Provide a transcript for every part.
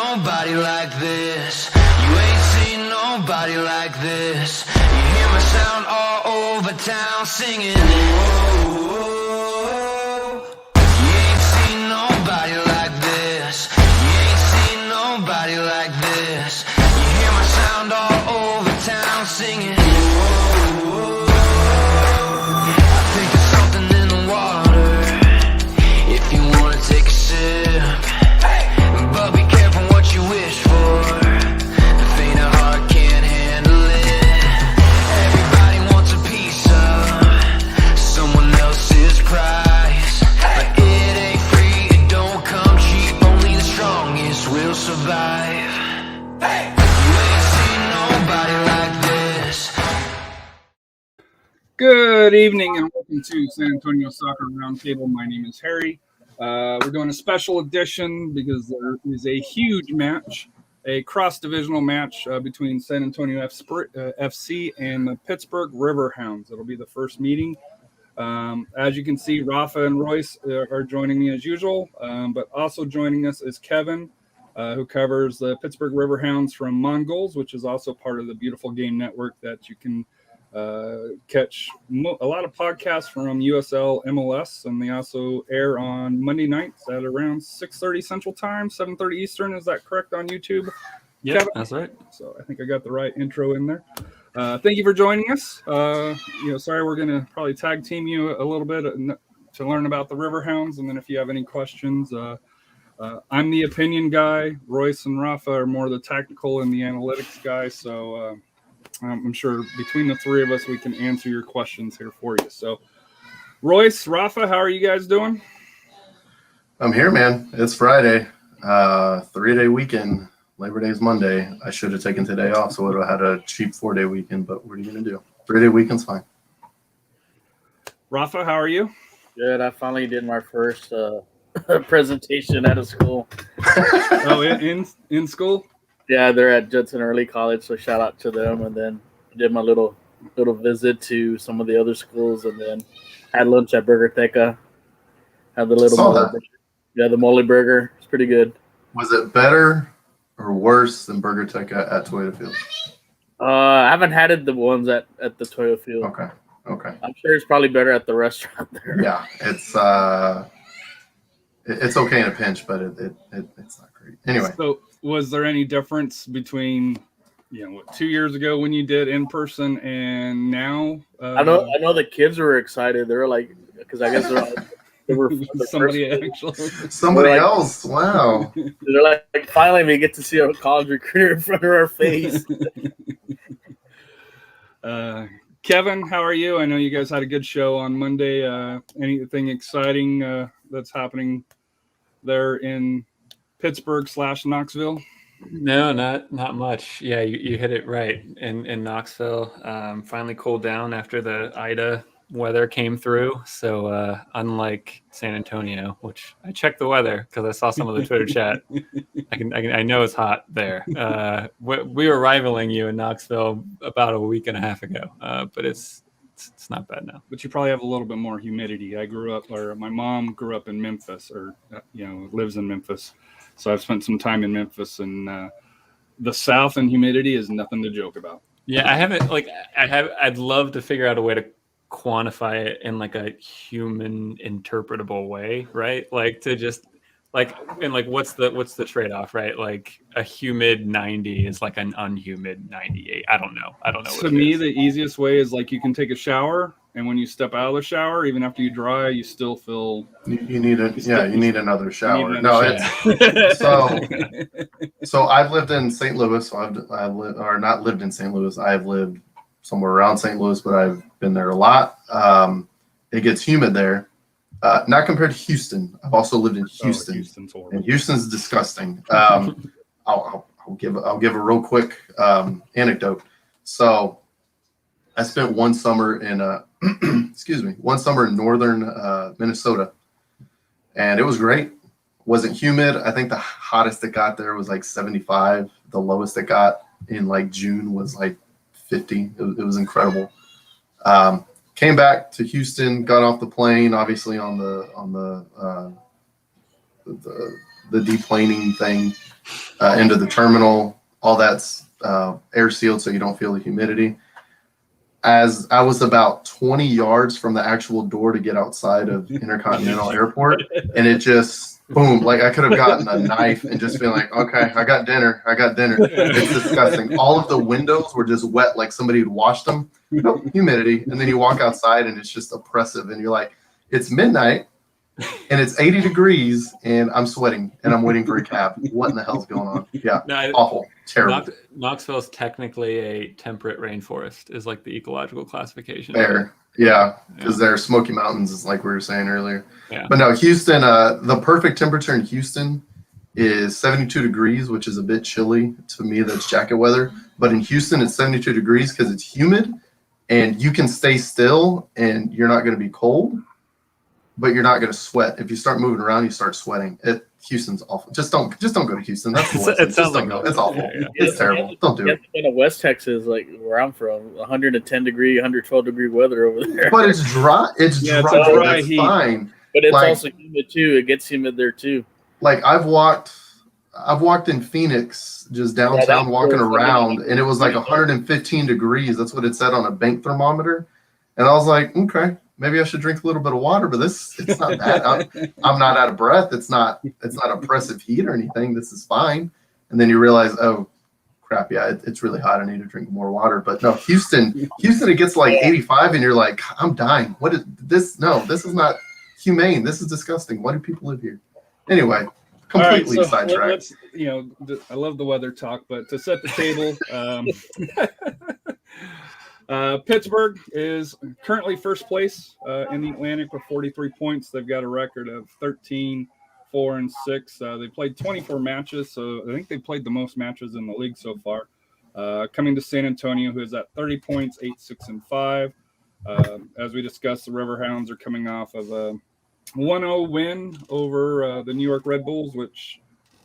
nobody like this. You ain't seen nobody like this. You hear my sound all over town singing. Whoa. You ain't seen nobody like this. You ain't seen nobody like this. You hear my sound all over town singing. Whoa. I think there's something in the water. If you wanna take a sip, but be careful what you wish for. The faint of heart can't handle it. Everybody wants a piece of someone else's prize, but it ain't free, it don't come cheap. Only the strongest will survive. You ain't seen nobody like this. Good evening and welcome to San Antonio Soccer Roundtable. My name is Harry. We're doing a special edition because there is a huge match, a cross-divisional match between San Antonio FC and the Pittsburgh Riverhounds. It'll be the first meeting. As you can see, Rafa and Royce are joining me as usual, but also joining us is Kevin, who covers the Pittsburgh Riverhounds from Mongols, which is also part of the Beautiful Game Network that you can catch a lot of podcasts from USL MLS, and they also air on Monday nights at around 6:30 Central Time, 7:30 Eastern. Is that correct on YouTube? Yeah, that's right. So I think I got the right intro in there. Thank you for joining us. Sorry, we're going to probably tag team you a little bit to learn about the Riverhounds, and then if you have any questions, I'm the opinion guy. Royce and Rafa are more the tactical and the analytics guy. So I'm sure between the three of us, we can answer your questions here for you. So, Royce, Rafa, how are you guys doing? I'm here, man. It's Friday, 3-day weekend. Labor Day is Monday. I should have taken today off, so I would have had a cheap 4-day weekend, but what are you going to do? 3-day weekend's fine. Rafa, how are you? Good. I finally did my first presentation out of school. Oh, in school? Yeah, they're at Judson Early College, so shout out to them. And then did my little visit to some of the other schools, and then had lunch at Burger Teca. Had the little the mole burger. It's pretty good. Was it better or worse than Burger Teca at Toyota Field? I haven't had the ones at the Toyota Field. Okay. I'm sure it's probably better at the restaurant there. Yeah, it's okay in a pinch, but it's not great. Anyway. So was there any difference between 2 years ago when you did in person and now? I know the kids were excited. They were like, because I guess they were somebody else. Wow. They're like, finally we get to see a college recruiter in front of our face. Kevin, how are you? I know you guys had a good show on Monday. Anything exciting that's happening there in Pittsburgh/Knoxville? No, not much. Yeah, you hit it right. In Knoxville, finally cooled down after the Ida weather came through. So unlike San Antonio, which I checked the weather because I saw some of the Twitter chat, I know it's hot there. We were rivaling you in Knoxville about a week and a half ago, but it's not bad now. But you probably have a little bit more humidity. My mom grew up in Memphis, lives in Memphis. So I've spent some time in Memphis, and the South and humidity is nothing to joke about. Yeah, I'd love to figure out a way to quantify it in like a human interpretable way, right? Like to just what's the trade-off, right? Like a humid 90 is like an unhumid 98. I don't know. To me, the easiest way is like you can take a shower, and when you step out of the shower, even after you dry, you still feel you need another shower. So I've lived in St. Louis. Not lived in St. Louis. I've lived somewhere around St. Louis, but I've been there a lot. It gets humid there. Not compared to Houston. I've also lived in Houston. Houston's horrible. And Houston's disgusting. I'll give a real quick anecdote. So I spent one summer in northern Minnesota, and it was great. Wasn't humid. I think the hottest it got there was like 75. The lowest it got in like June was like 50. It was incredible. Came back to Houston, got off the plane, obviously on the deplaning thing, into the terminal. All that's air sealed so you don't feel the humidity. As I was about 20 yards from the actual door to get outside of Intercontinental Airport, and it just boom, like I could have gotten a knife and just been like, okay, I got dinner. It's disgusting. All of the windows were just wet, like somebody had washed them. Nope, humidity. And then you walk outside and it's just oppressive. And you're like, it's midnight and it's 80 degrees and I'm sweating and I'm waiting for a cab. What in the hell's going on? Yeah, awful, terrible. Knoxville is technically a temperate rainforest, is like the ecological classification. Fair. Yeah, because their Smoky Mountains is like we were saying earlier. Yeah. But no, Houston, the perfect temperature in Houston is 72 degrees, which is a bit chilly. To me, that's jacket weather. But in Houston, it's 72 degrees because it's humid and you can stay still and you're not going to be cold, but you're not going to sweat. If you start moving around, you start sweating. Houston's awful. Just don't go to Houston. That's the worst. Just don't go. It's awful. Yeah. It's terrible. Don't do it. In West Texas, like where I'm from, 110 degree, 112 degree weather over there. But it's dry. It's Yeah, it's dry. a dry That's heat. fine. But it's like- also humid too. It gets humid there too. Like I've walked in Phoenix, just downtown, that's walking cool. around, and it was like 115 degrees. That's what it said on a bank thermometer. And I was like, okay, maybe I should drink a little bit of water, but it's not bad. I'm not out of breath. It's not oppressive heat or anything. This is fine. And then you realize, oh crap, yeah, it's really hot. I need to drink more water. But no, Houston, it gets like 85 and you're like, I'm dying. What is this? No, this is not humane. This is disgusting. Why do people live here? Anyway, completely All right, so sidetracked. let's, I love the weather talk, but to set the table, Pittsburgh is currently first place in the Atlantic with 43 points. They've got a record of 13, 4, and 6. They played 24 matches, so I think they played the most matches in the league so far. Coming to San Antonio, who is at 30 points, 8, 6, and 5. As we discussed, the Riverhounds are coming off of a 1-0 win over the New York Red Bulls, which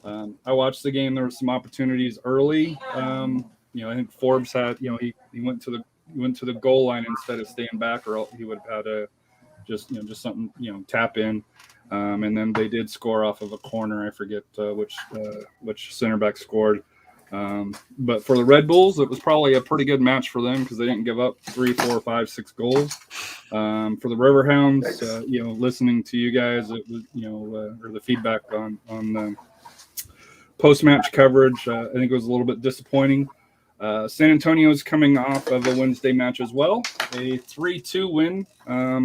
I watched the game. There were some opportunities early. I think Forbes had, he went to the goal line instead of staying back, or else he would have had a just something, tap in. And then they did score off of a corner. I forget which center back scored. But for the Red Bulls, it was probably a pretty good match for them because they didn't give up 3, 4, 5, 6 goals. For the Riverhounds, listening to you guys, it was, or the feedback on the post-match coverage, I think it was a little bit disappointing. San Antonio is coming off of a Wednesday match as well, a 3-2 win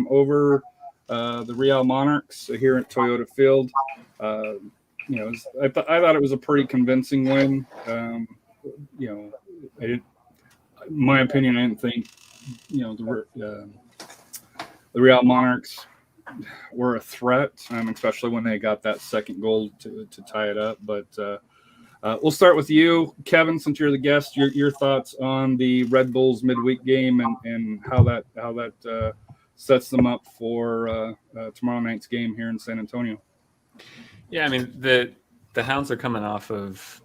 over the Real Monarchs here at Toyota Field. I thought it was a pretty convincing win. In my opinion, I didn't think, the Real Monarchs were a threat, especially when they got that second goal to tie it up. But we'll start with you, Kevin, since you're the guest. Your thoughts on the Red Bulls midweek game and how that sets them up for tomorrow night's game here in San Antonio. Yeah, I mean, the Hounds are coming off of,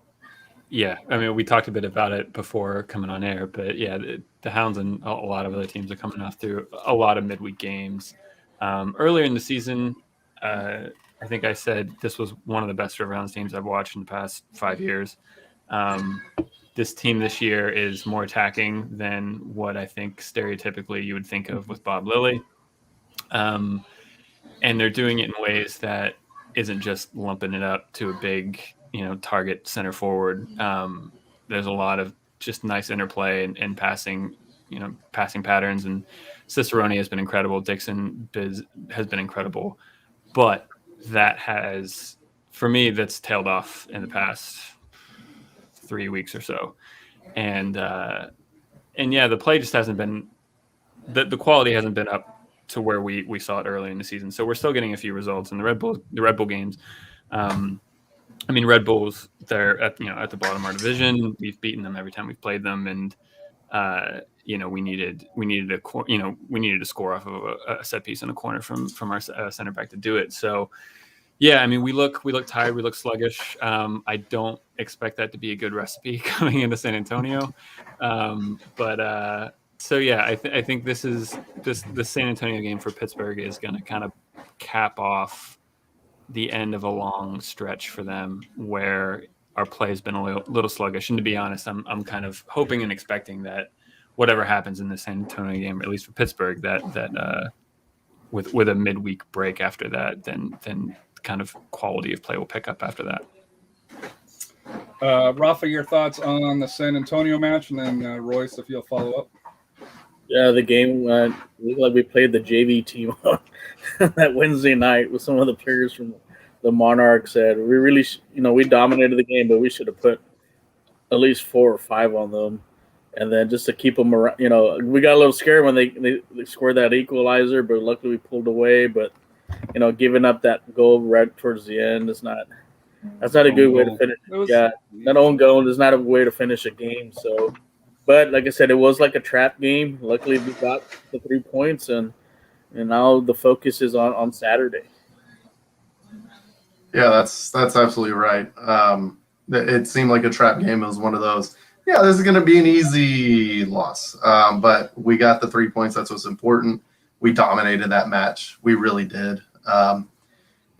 we talked a bit about it before coming on air, but yeah, the Hounds and a lot of other teams are coming off through a lot of midweek games. Earlier in the season, I think I said this was one of the best Riverhounds teams I've watched in the past 5 years. This team this year is more attacking than what I think stereotypically you would think of with Bob Lilly. And they're doing it in ways that isn't just lumping it up to a big, target center forward. There's a lot of just nice interplay and passing patterns. And Cicerone has been incredible. Dixon has been incredible. But that has, for me, that's tailed off in the past 3 weeks or so. And the play just hasn't been, the quality hasn't been up to where we saw it early in the season. So we're still getting a few results in the Red Bull games. Red Bulls, they're at the bottom of our division. We've beaten them every time we've played them. And, we needed to score off of a set piece in a corner from our center back to do it. So, yeah, we look tired. We look sluggish. I don't expect that to be a good recipe coming into San Antonio. So yeah, I think the San Antonio game for Pittsburgh is going to kind of cap off the end of a long stretch for them, where our play has been a little sluggish. And to be honest, I'm kind of hoping and expecting that whatever happens in the San Antonio game, or at least for Pittsburgh, that with a midweek break after that, then kind of quality of play will pick up after that. Rafa, your thoughts on the San Antonio match, and then Royce, if you'll follow up. Yeah, the game looked like we played the JV team on that Wednesday night with some of the players from the Monarchs. Said we really, we dominated the game, but we should have put at least 4 or 5 on them, and then just to keep them around. We got a little scared when they scored that equalizer, but luckily we pulled away. But giving up that goal right towards the end is not. That's not a good way to finish. That own goal is not a way to finish a game. So. But like I said, it was like a trap game. Luckily, we got the 3 points, and now the focus is on Saturday. Yeah, that's absolutely right. It seemed like a trap game. It was one of those. Yeah, this is going to be an easy loss, but we got the 3 points. That's what's important. We dominated that match. We really did.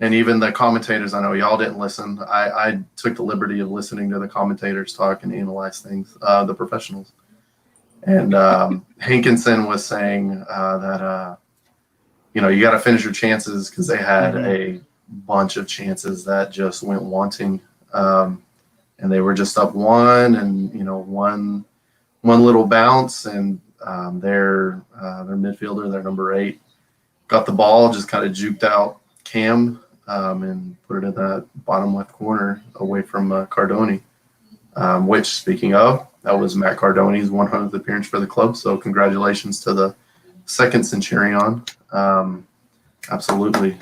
And even the commentators, I know y'all didn't listen. I took the liberty of listening to the commentators talk and analyze things, the professionals. And Hankinson was saying that, you got to finish your chances because they had a bunch of chances that just went wanting. And they were just up 1 and, one little bounce. And their midfielder, their number 8, got the ball, just kind of juked out Cam and put it in that bottom left corner away from Cardoni, which, speaking of, that was Matt Cardoni's 100th appearance for the club. So congratulations to the second Centurion. Absolutely.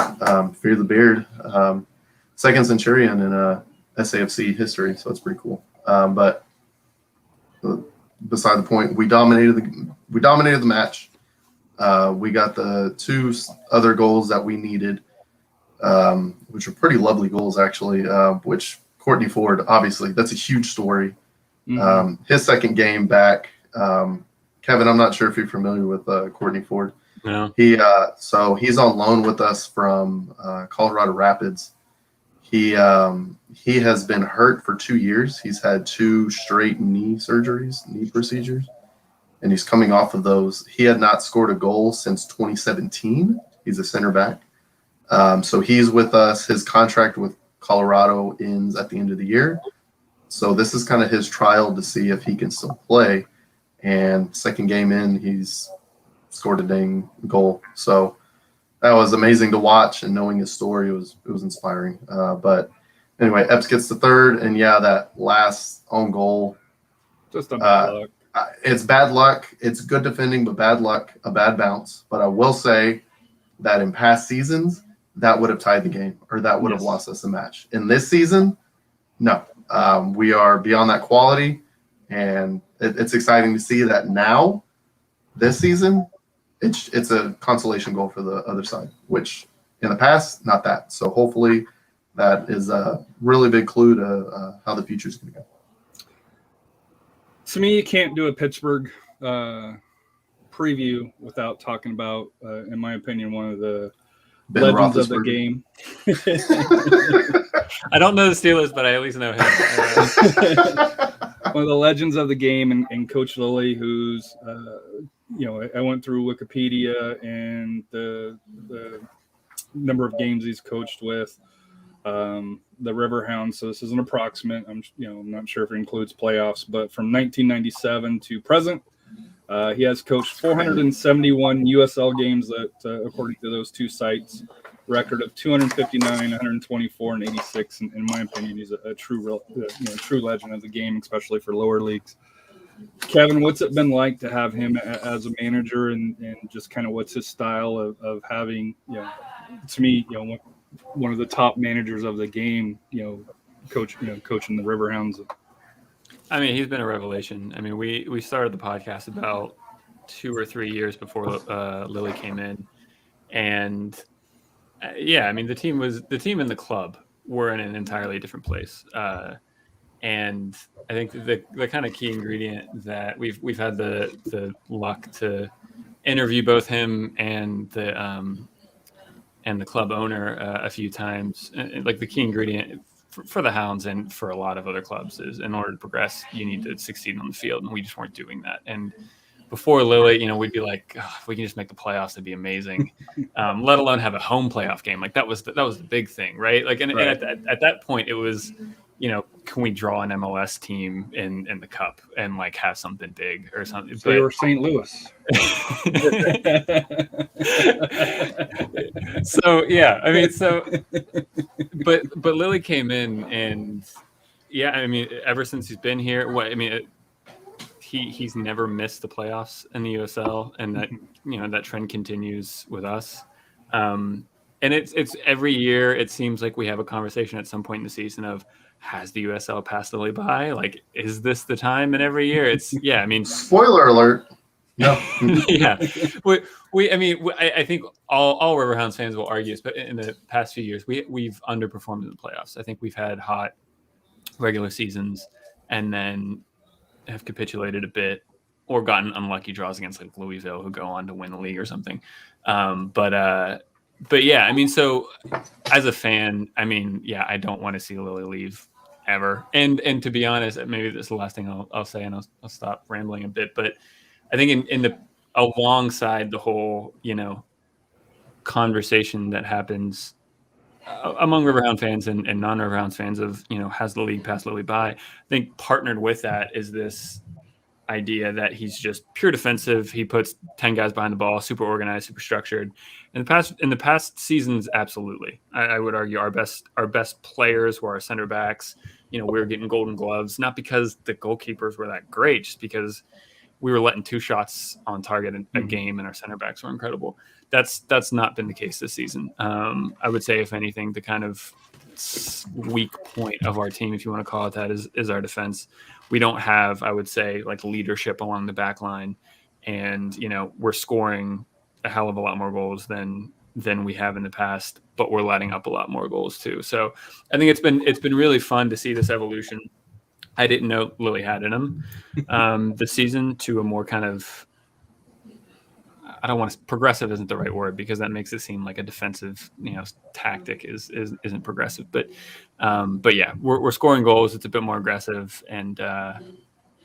Fear the beard. Second Centurion in SAFC history. So it's pretty cool. But beside the point, we dominated the match. We got the 2 other goals that we needed, which are pretty lovely goals, actually, which Courtney Ford, obviously, that's a huge story. His second game back. Kevin, I'm not sure if you're familiar with Courtney Ford. No. So he's on loan with us from Colorado Rapids. He has been hurt for 2 years. He's had 2 straight knee procedures, and he's coming off of those. He had not scored a goal since 2017. He's a center back. So he's with us. His contract with Colorado ends at the end of the year. So this is kind of his trial to see if he can still play. And second game in, he's scored a dang goal. So that was amazing to watch, and knowing his story it was inspiring. But anyway, Epps gets the 3rd, and yeah, that last own goal. Just a bad luck. It's bad luck. It's good defending, but bad luck, a bad bounce. But I will say that in past seasons, that would have tied the game, or that would have lost us the match. In this season, no. We are beyond that quality, and it's exciting to see that now, this season, it's a consolation goal for the other side, which in the past, not that. So hopefully that is a really big clue to how the future is going to go. To me, you can't do a Pittsburgh preview without talking about, in my opinion, one of the Ben legends of the game. I don't know the Steelers, but I at least know him. One of the legends of the game, and Coach Lilly, who's, I went through Wikipedia and the number of games he's coached with. The Riverhounds. So this is an approximate. I'm not sure if it includes playoffs, but from 1997 to present, he has coached 471 USL games that, according to those 2 sites, record of 259, 124, and 86. In my opinion, he's a true legend of the game, especially for lower leagues. Kevin, what's it been like to have him as a manager, and just kind of what's his style of having, to me, one of the top managers of the game, coaching the Riverhounds? I mean, he's been a revelation. I mean, we started the podcast about 2 or 3 years before Lilly came in, and I mean, the team and the club were in an entirely different place. And I think the kind of key ingredient that we've had the luck to interview both him and the club owner a few times. And like the key ingredient for the Hounds and for a lot of other clubs is in order to progress, you need to succeed on the field, and we just weren't doing that. And before Lily, you know, we'd be like, oh, if we can just make the playoffs, that'd be amazing. Let alone have a home playoff game. Like that was the big thing, right? Like, and at that point, it was, you know, can we draw an MLS team in the Cup and like have something big or something? So you were St. Louis. So yeah, I mean, but Lily came in, and yeah, I mean, ever since he's been here, he's never missed the playoffs in the USL, and that, you know, that trend continues with us. And it's every year it seems like we have a conversation at some point in the season of, has the USL passed Lily by? Like, is this the time? And every year it's, yeah, I mean, spoiler alert. No. Yeah. I think all Riverhounds fans will argue, but in the past few years, we've underperformed in the playoffs. I think we've had hot regular seasons and then have capitulated a bit or gotten unlucky draws against like Louisville, who go on to win the league or something. But yeah, I mean, so as a fan, I mean, yeah, I don't want to see Lily leave ever. And to be honest, maybe this is the last thing I'll say, and I'll stop rambling a bit. But I think alongside the whole, you know, conversation that happens among Riverhound fans and non-Riverhounds fans of, you know, has the league passed Lily by? I think partnered with that is this idea that he's just pure defensive. He puts 10 guys behind the ball, super organized, super structured. In the past seasons, absolutely. I would argue our best players were our center backs. You know, we were getting Golden Gloves, not because the goalkeepers were that great, just because we were letting 2 shots on target a game, and our center backs were incredible. That's not been the case this season. I would say, if anything, the kind of weak point of our team, if you want to call it that, is our defense. We don't have, I would say, like leadership along the back line, and, you know, we're scoring a hell of a lot more goals than we have in the past, but we're letting up a lot more goals too. So I think it's been really fun to see this evolution. I didn't know Lily had in him this season to a more kind of, I don't want to, progressive isn't the right word, because that makes it seem like a defensive, you know, tactic isn't progressive, but yeah, we're scoring goals. It's a bit more aggressive, and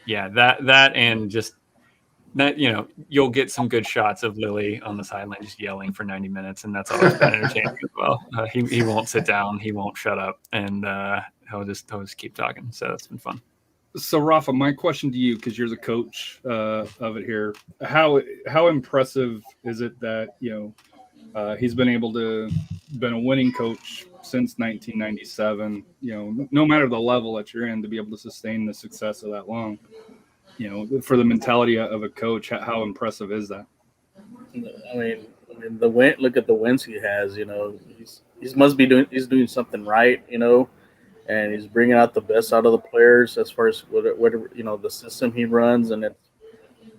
yeah, that and just that, you know, you'll get some good shots of Lily on the sideline just yelling for 90 minutes, and that's always been entertaining as well. He won't sit down, he won't shut up, and he'll just keep talking. So it's been fun. So Rafa, my question to you, because you're the coach of it here, how impressive is it that, you know, he's been a winning coach since 1997, you know, no matter the level that you're in, to be able to sustain the success of that long, you know, for the mentality of a coach, how impressive is that? I mean, look at the wins he has. You know, he's doing something right. You know, and he's bringing out the best out of the players as far as whatever, you know, the system he runs, and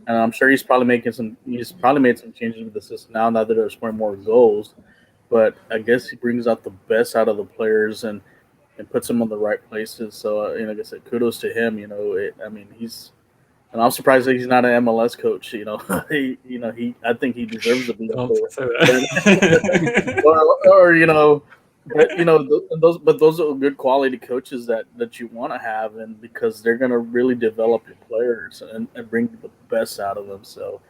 I'm sure he's probably made some changes with the system now that they're scoring more goals. But I guess he brings out the best out of the players and puts them on the right places. So, you know, like I said, kudos to him. You know, and I'm surprised that he's not an MLS coach. You know, I think he deserves to be up there. or you know, but you know, those are good quality coaches that you want to have, and because they're going to really develop your players and bring the best out of them. So,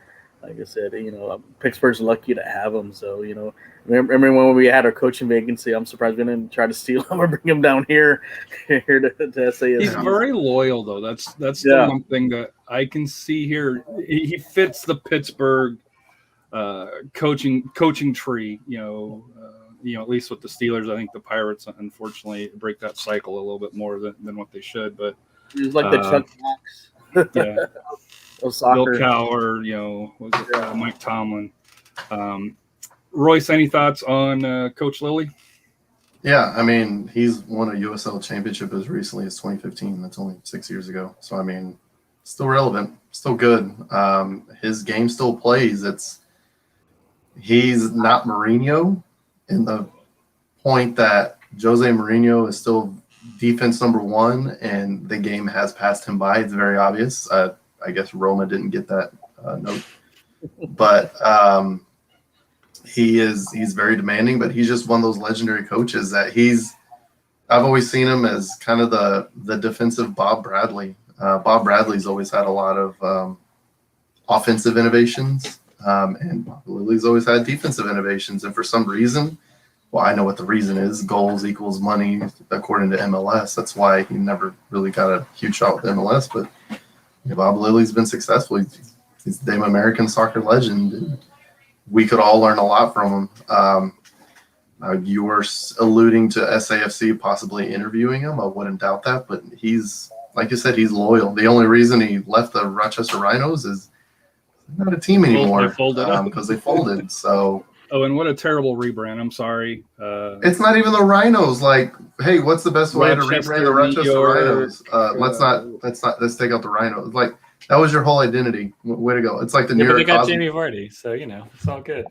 like I said, you know, Pittsburgh's lucky to have him. So, you know, remember when we had our coaching vacancy? I'm surprised we didn't try to steal him or bring him down here to SAS. He's very loyal, though. That's still one thing that I can see here. He fits the Pittsburgh coaching tree. You know, at least with the Steelers. I think the Pirates, unfortunately, break that cycle a little bit more than what they should. But he's like the Chuck Max. Yeah. Bill Cowher, you know, Mike Tomlin. Royce, any thoughts on Coach Lilly? Yeah, I mean, he's won a USL championship as recently as 2015. That's only 6 years ago. So, I mean, still relevant, still good. His game still plays. He's not Mourinho in the point that Jose Mourinho is still defense number one, and the game has passed him by. It's very obvious. I guess Roma didn't get that note, but he's very demanding. But he's just one of those legendary coaches that he's I've always seen him as kind of the defensive Bob Bradley. Bob Bradley's always had a lot of offensive innovations, and Bob Lilly's always had defensive innovations. And for some reason, well, I know what the reason is. Goals equals money, according to MLS. That's why he never really got a huge shot with MLS. But Bob Lilly's been successful. He's the damn American soccer legend. And we could all learn a lot from him. You were alluding to SAFC possibly interviewing him. I wouldn't doubt that. But he's, like you said, he's loyal. The only reason he left the Rochester Rhinos is not a team anymore because they folded. So. Oh, and what a terrible rebrand! I'm sorry. It's not even the Rhinos. Like, hey, what's the best way to rebrand the Rochester Rhinos? Let's take out the Rhinos. Like, that was your whole identity. Way to go! It's like the New York. They got Jamie Vardy, so it's all good.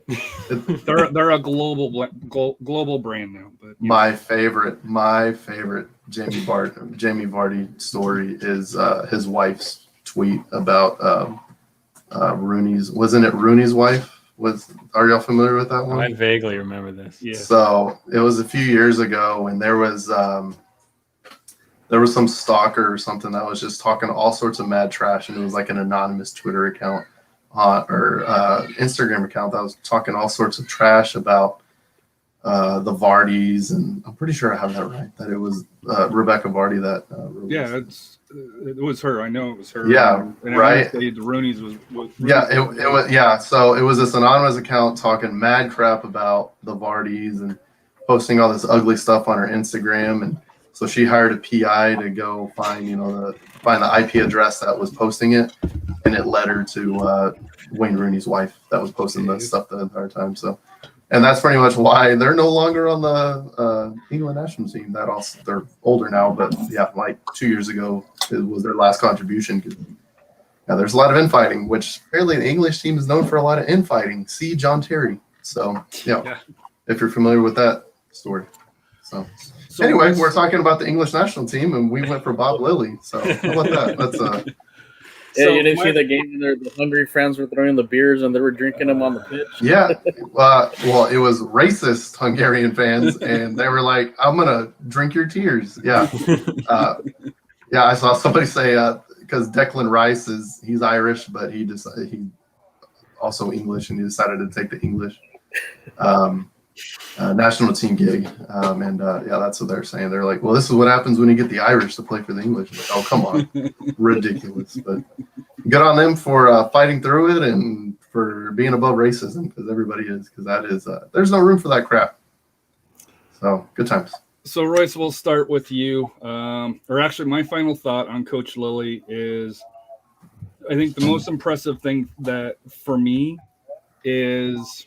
they're a global brand now. But my favorite Jamie Vardy story is his wife's tweet about Rooney's. Wasn't it Rooney's wife? Are y'all familiar with that one? I vaguely remember this. Yeah. So it was a few years ago, and there was some stalker or something that was just talking all sorts of mad trash, and it was like an anonymous Twitter account or Instagram account that was talking all sorts of trash about the Vardys, and I'm pretty sure I have that right. That it was Rebecca Vardy that. It was her. I know it was her. Yeah, and right. The Rooney's was yeah, it was. Yeah, so it was this anonymous account talking mad crap about the Vardys and posting all this ugly stuff on her Instagram, and so she hired a PI to go find the IP address that was posting it, and it led her to Wayne Rooney's wife that was posting that stuff the entire time. So. And that's pretty much why they're no longer on the England national team. They're older now, but yeah, like 2 years ago, it was their last contribution. Yeah, there's a lot of infighting, which apparently the English team is known for a lot of infighting. See John Terry. So, yeah. If you're familiar with that story. So anyway, we're talking about the English national team, and we went for Bob Lilly. So how about that? That's Yeah, you didn't see the game where the hungry friends were throwing the beers and they were drinking them on the pitch? Yeah. Well, it was racist Hungarian fans, and they were like, I'm going to drink your tears. Yeah. Yeah, I saw somebody say, because Declan Rice he's Irish, but he also English, and he decided to take the English national team gig. That's what they're saying. They're like, well, this is what happens when you get the Irish to play for the English. Like, oh, come on. Ridiculous. But good on them for fighting through it and for being above racism, because everybody is, because that is, there's no room for that crap. So good times. So Royce, we'll start with you. Or actually, my final thought on Coach Lilly is, I think the most impressive thing that for me is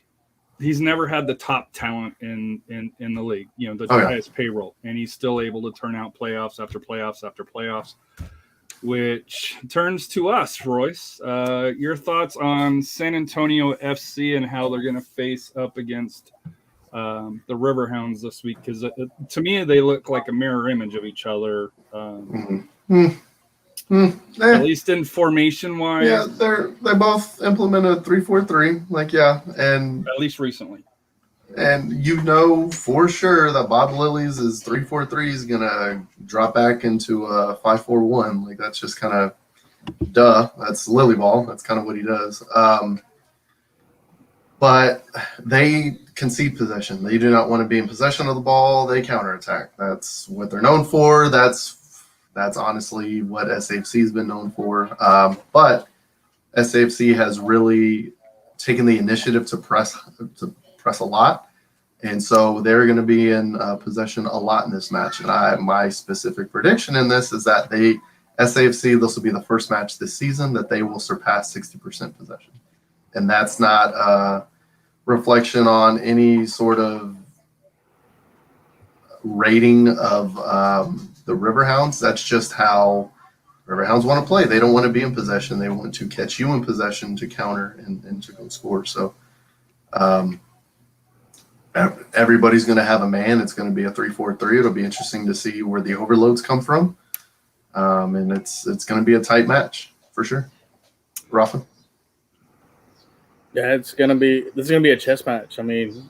he's never had the top talent in the league, the highest payroll, and he's still able to turn out playoffs after playoffs after playoffs, which turns to us, Royce. Your thoughts on San Antonio FC and how they're going to face up against the Riverhounds this week? Because to me, they look like a mirror image of each other. At least in formation wise. Yeah, they both implemented 3-4-3, and at least recently. And for sure that Bob Lilly's 3-4-3 is gonna drop back into a 5-4-1. Like, that's just kind of that's Lily ball. That's kind of what he does. But they concede possession. They do not want to be in possession of the ball. They counterattack. That's what they're known for. That's honestly what SAFC has been known for. But SAFC has really taken the initiative to press a lot. And so they're going to be in possession a lot in this match. And my specific prediction in this is that SAFC, this will be the first match this season that they will surpass 60% possession. And that's not a reflection on any sort of rating of the Riverhounds. That's just how Riverhounds want to play. They don't want to be in possession. They want to catch you in possession to counter and to go score. So everybody's going to have a man. It's going to be a 3-4-3. It'll be interesting to see where the overloads come from. And it's going to be a tight match for sure. Rafa? Yeah, this is gonna be a chess match. I mean,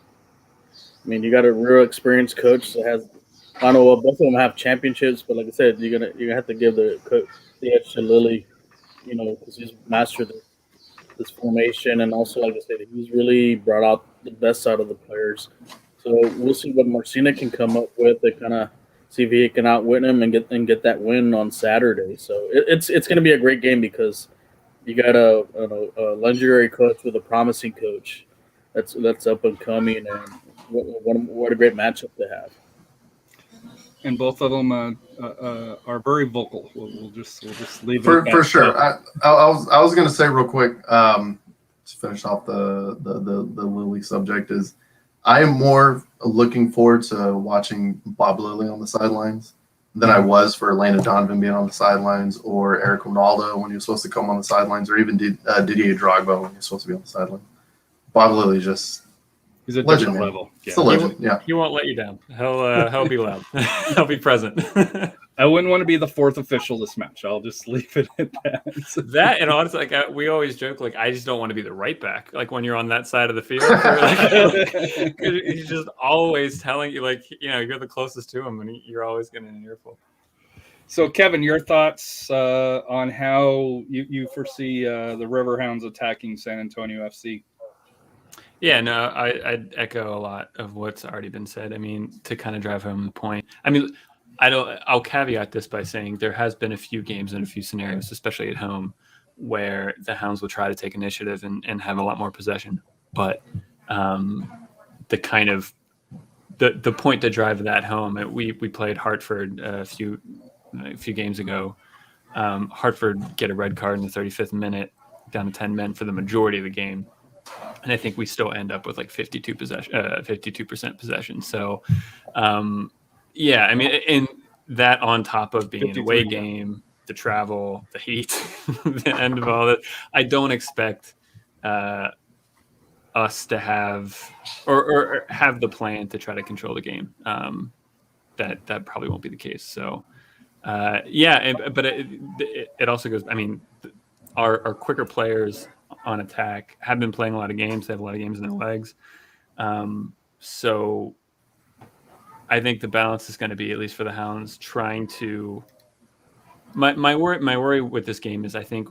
you got a real experienced coach that has I know both of them have championships, but like I said, you're gonna have to give the edge to Lilly, because he's mastered this formation, and also like I said, he's really brought out the best out of the players. So we'll see what Marcina can come up with to kind of see if he can outwit him and get that win on Saturday. So it's going to be a great game because you got a legendary coach with a promising coach that's up and coming, and what a great matchup to have. And both of them are very vocal. We'll just leave it for at that. for sure. I was going to say real quick to finish off the Lilly subject is I am more looking forward to watching Bob Lilly on the sidelines than I was for Landon Donovan being on the sidelines, or Eric Ronaldo when he was supposed to come on the sidelines, or even Didier Drogba when he was supposed to be on the sideline. Bob Lilly just he's a legend, different man. level. It's a legend. Yeah. He won't let you down. He'll be loud. He'll be present. I wouldn't want to be the fourth official this match. I'll just leave it at that. That, and honestly, we always joke, I just don't want to be the right back. When you're on that side of the field, he's just always telling you, you're the closest to him, and you're always getting an earful. So, Kevin, your thoughts on how you foresee the Riverhounds attacking San Antonio FC? Yeah, no, I'd echo a lot of what's already been said. I mean, to kind of drive home the point. I'll caveat this by saying there has been a few games and a few scenarios, especially at home, where the Hounds will try to take initiative and have a lot more possession. But the point to drive that home, we played Hartford a few games ago. Hartford get a red card in the 35th minute, down to 10 men for the majority of the game. And I think we still end up with 52% possession. So, yeah, I mean, and that on top of being an away game, the travel, the heat, the end of all that, I don't expect us to have or have the plan to try to control the game. That probably won't be the case. So, yeah, but it also goes. I mean, our quicker players on attack have been playing a lot of games. They have a lot of games in their legs. So I think the balance is going to be, at least for the Hounds, trying to. My worry with this game is I think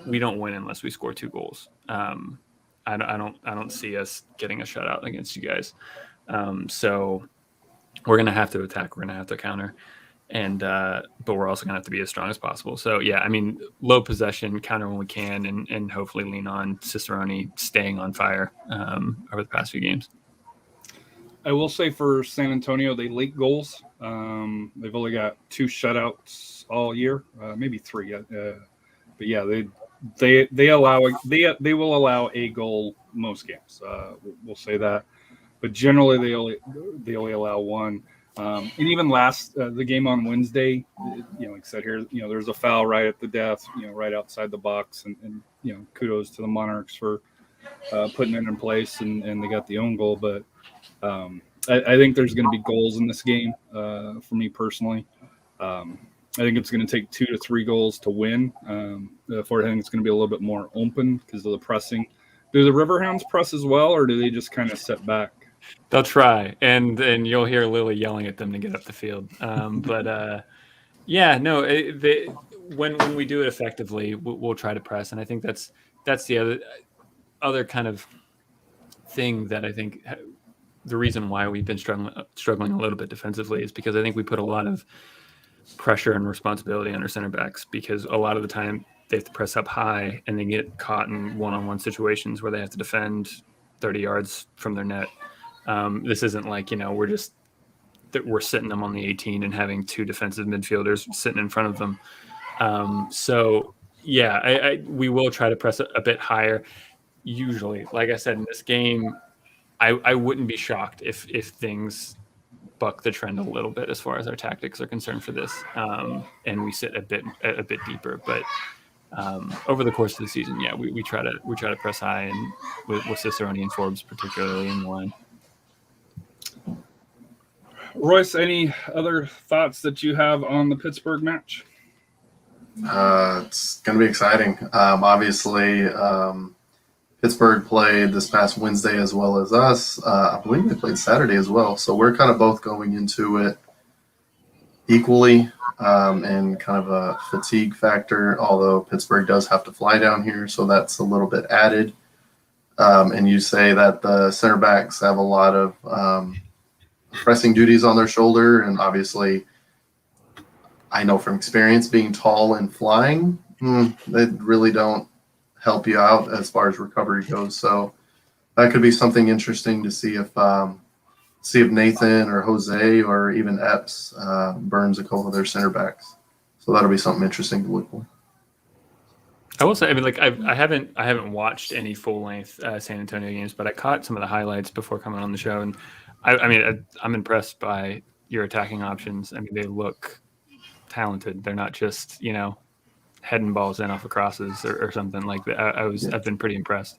we don't win unless we score 2 goals. I don't see us getting a shutout against you guys. So we're going to have to attack. We're going to have to counter. And but we're also going to have to be as strong as possible. So, yeah, I mean, low possession, counter when we can, and hopefully lean on Cicerone staying on fire over the past few games. I will say for San Antonio, they leak goals. They've only got 2 shutouts all year, maybe 3. But yeah, they will allow a goal most games. We'll say that, but generally they only allow 1. And even the game on Wednesday, like I said here, there's a foul right at the death, right outside the box, and kudos to the Monarchs for putting it in place, and they got the own goal. But I think there's going to be goals in this game for me personally. I think it's going to take 2 to 3 goals to win. Therefore, I think it's going to be a little bit more open because of the pressing. Do the Riverhounds press as well, or do they just kind of set back? They'll try, and you'll hear Lily yelling at them to get up the field. But yeah, no, when we do it effectively, we'll try to press, and I think that's the other kind of thing that I think the reason why we've been struggling a little bit defensively is because I think we put a lot of pressure and responsibility on our center backs, because a lot of the time they have to press up high and they get caught in one-on-one situations where they have to defend 30 yards from their net. This isn't like, we're sitting them on the 18 and having 2 defensive midfielders sitting in front of them. So yeah, we will try to press a bit higher. Usually, like I said, in this game, I wouldn't be shocked if things buck the trend a little bit as far as our tactics are concerned for this, and we sit a bit deeper. But over the course of the season, yeah, we try to press high, and with Cicerone and Forbes particularly in the line. Royce, any other thoughts that you have on the Pittsburgh match? It's going to be exciting. Obviously, Pittsburgh played this past Wednesday as well as us. I believe they played Saturday as well. So we're kind of both going into it equally, and kind of a fatigue factor, although Pittsburgh does have to fly down here, so that's a little bit added. And you say that the center backs have a lot of pressing duties on their shoulder, and obviously I know from experience being tall and flying, they really don't help you out as far as recovery goes. So that could be something interesting to see if Nathan or Jose or even Epps burns a couple of their center backs. So that'll be something interesting to look for. I will say, I mean, like I haven't watched any full length San Antonio games, but I caught some of the highlights before coming on the show, and I'm impressed by your attacking options. I mean, they look talented. They're not just heading balls in off of crosses or something like that. I've been pretty impressed.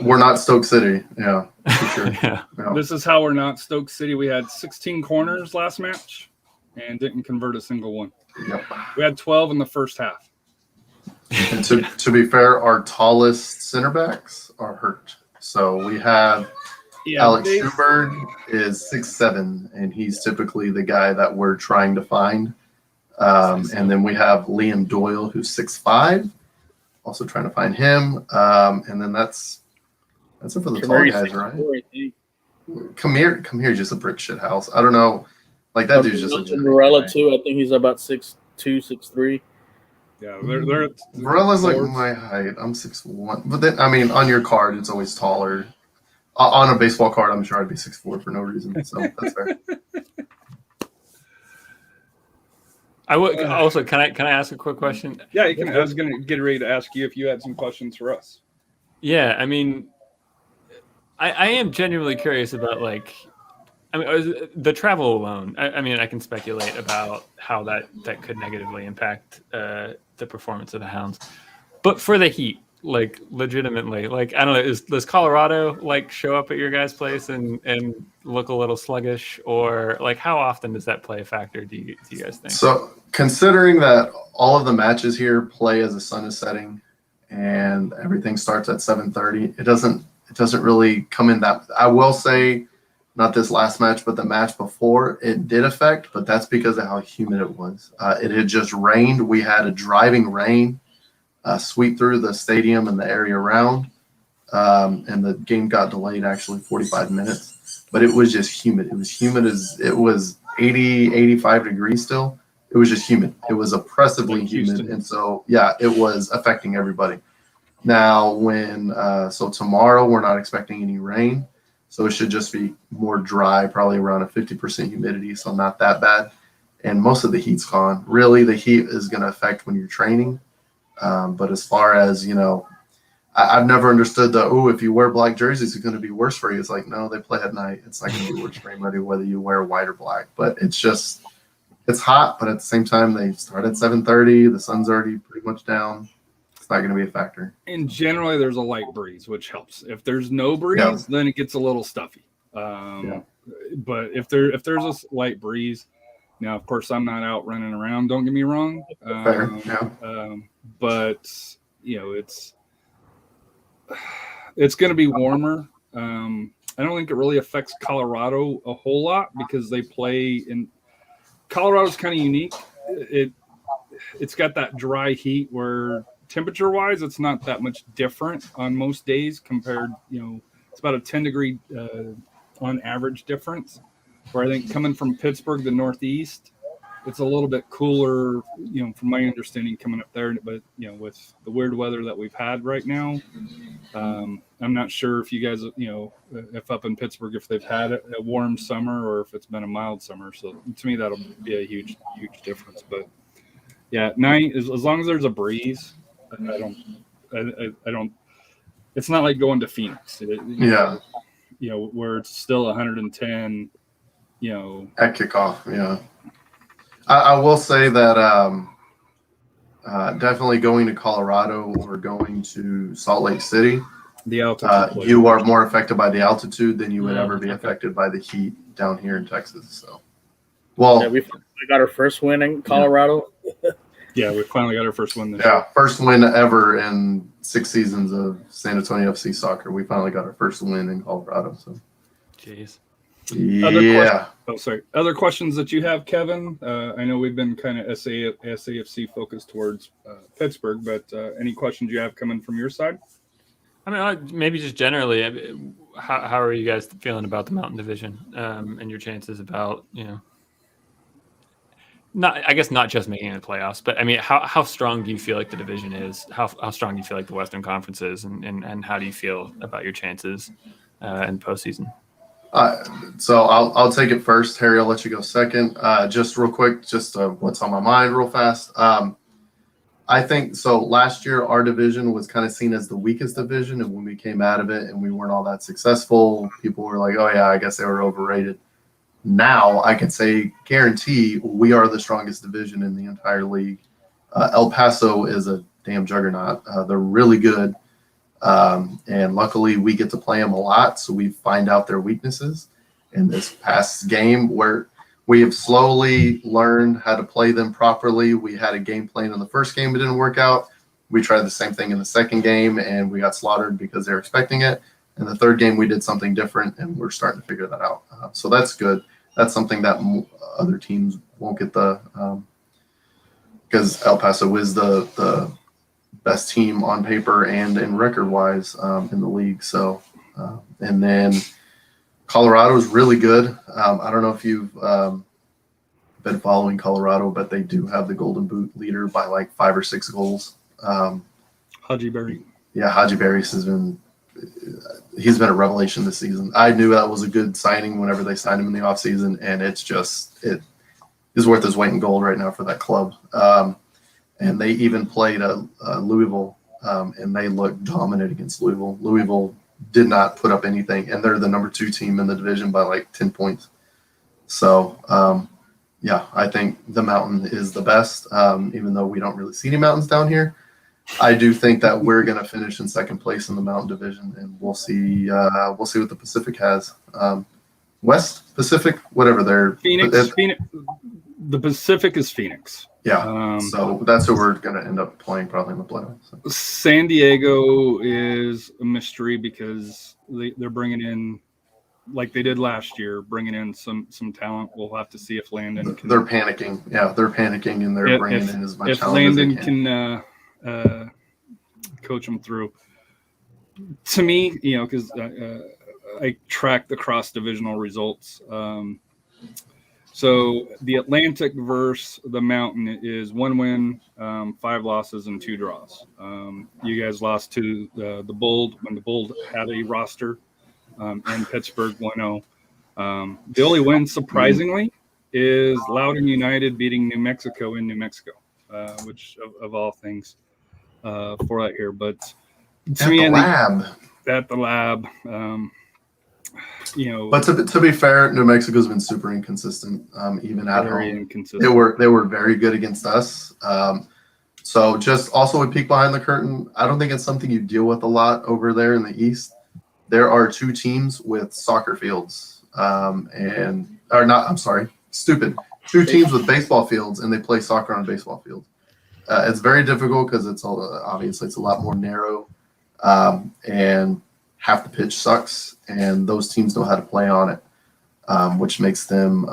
We're not Stoke City, yeah, for sure. Yeah. This is how we're not Stoke City. We had 16 corners last match and didn't convert a single one. Yep. We had 12 in the first half. And to be fair, our tallest center backs are hurt. So we have Alex Schubert is 6'7", and he's typically the guy that we're trying to find. And then we have Liam Doyle, who's 6'5", also trying to find him. And then that's it for the tall guys, right? Kamir just a brick shit house. I don't know. Like that dude's just a Varela too. I think he's about 6'2", 6'3". Yeah, they're Varella's like my height. I'm 6'1", but then I mean, on your card, it's always taller. On a baseball card, I'm sure I'd be 6'4" for no reason. So that's fair. I would also can I ask a quick question? Yeah, you can. I was going to get ready to ask you if you had some questions for us. Yeah, I mean, I am genuinely curious about the travel alone. I mean, I can speculate about how that could negatively impact the performance of the Hounds, but for the Heat, legitimately, I don't know, does Colorado show up at your guys' place and look a little sluggish, or how often does that play a factor? Do you guys think? So considering that all of the matches here play as the sun is setting and everything starts at 7:30, it doesn't really come in that. I will say, not this last match, but the match before, it did affect, but that's because of how humid it was. It had just rained. We had a driving rain sweep through the stadium and the area around, and the game got delayed actually 45 minutes. But it was just humid. It was humid as it was 80, 85 degrees still. It was just humid. It was oppressively humid, and so yeah, it was affecting everybody. Now, so tomorrow we're not expecting any rain. So it should just be more dry, probably around a 50% humidity, so not that bad. And most of the heat's gone. Really, the heat is going to affect when you're training. But as far as, I've never understood if you wear black jerseys, it's going to be worse for you. It's like, no, they play at night. It's not going to be worse for anybody whether you wear white or black. But it's hot, but at the same time, they start at 7:30. The sun's already pretty much down. It's not going to be a factor. And generally, there's a light breeze, which helps. If there's no breeze, then it gets a little stuffy. But if there's a light breeze, now of course I'm not out running around. Don't get me wrong. Fair. But it's going to be warmer. I don't think it really affects Colorado a whole lot because they play in. Colorado's kind of unique. It's got that dry heat where temperature-wise, it's not that much different on most days compared, it's about a 10-degree on average difference, where I think coming from Pittsburgh, the Northeast, it's a little bit cooler, from my understanding coming up there. But, with the weird weather that we've had right now, I'm not sure if you guys, if up in Pittsburgh, if they've had a warm summer or if it's been a mild summer. So to me, that'll be a huge, huge difference. But yeah, at night, as long as there's a breeze, I don't. It's not like going to Phoenix. Where it's still 110. At kickoff. Yeah, I will say that definitely going to Colorado or going to Salt Lake City, the altitude. You are more affected by the altitude than you would ever be affected by the heat down here in Texas. So, we got our first win in Colorado. Yeah, we finally got our first win this year. First win ever in 6 seasons of San Antonio FC soccer. We finally got our first win in Colorado. So, jeez. Yeah. Other questions that you have, Kevin? I know we've been kind of SAFC focused towards Pittsburgh, but any questions you have coming from your side? I mean, maybe just generally, how are you guys feeling about the Mountain Division and your chances about, I guess not just making the playoffs, but I mean, how strong do you feel like the division is? How strong do you feel like the Western Conference is, and how do you feel about your chances in postseason? So I'll take it first. Harry, I'll let you go second. Just real quick, what's on my mind real fast. I think so. Last year, our division was kind of seen as the weakest division, and when we came out of it and we weren't all that successful, people were like, "Oh yeah, I guess they were overrated." Now I can say, guarantee, we are the strongest division in the entire league. El Paso is a damn juggernaut. They're really good, and luckily we get to play them a lot, so we find out their weaknesses. In this past game, where we have slowly learned how to play them properly. We had a game plan in the first game. It didn't work out. We tried the same thing in the second game, and we got slaughtered because they were expecting it. In the third game, we did something different, and we're starting to figure that out. So that's good. That's something that other teams won't get because El Paso is the best team on paper and in record-wise in the league. So, and then Colorado is really good. I don't know if you've been following Colorado, but they do have the Golden Boot leader by like 5 or 6 goals. Haji Berry. Yeah, Haji Berry he's been a revelation this season. I knew that was a good signing whenever they signed him in the offseason, and it is worth his weight in gold right now for that club. And they even played Louisville, and they looked dominant against Louisville. Louisville did not put up anything, and they're the number 2 team in the division by like 10 points. So, yeah, I think the Mountain is the best, even though we don't really see any mountains down here. I do think that we're going to finish in second place in the Mountain Division, and we'll see what the Pacific has. West, Pacific, whatever they're Phoenix. The Pacific is Phoenix. Yeah, so that's who we're going to end up playing probably in the playoffs. So. San Diego is a mystery because they're bringing in, like they did last year, bringing in some talent. We'll have to see if Landon can. They're panicking. Yeah, they're panicking, and they're bringing in as much talent Landon as they can. Coach them through. To me, because I track the cross-divisional results. So the Atlantic versus the Mountain is 1 win, 5 losses, and 2 draws. You guys lost to the Bold when the Bold had a roster, and Pittsburgh 1-0. The only win, surprisingly, is Loudoun United beating New Mexico in New Mexico, which of all things for that here. But to me, at the lab. But to be fair, New Mexico's been super inconsistent, even at home. They were very good against us. So just also a peek behind the curtain. I don't think it's something you deal with a lot over there in the East. There are 2 teams with soccer fields, 2 teams with baseball fields, and they play soccer on baseball fields. It's very difficult because obviously it's a lot more narrow, and half the pitch sucks, and those teams know how to play on it, which makes them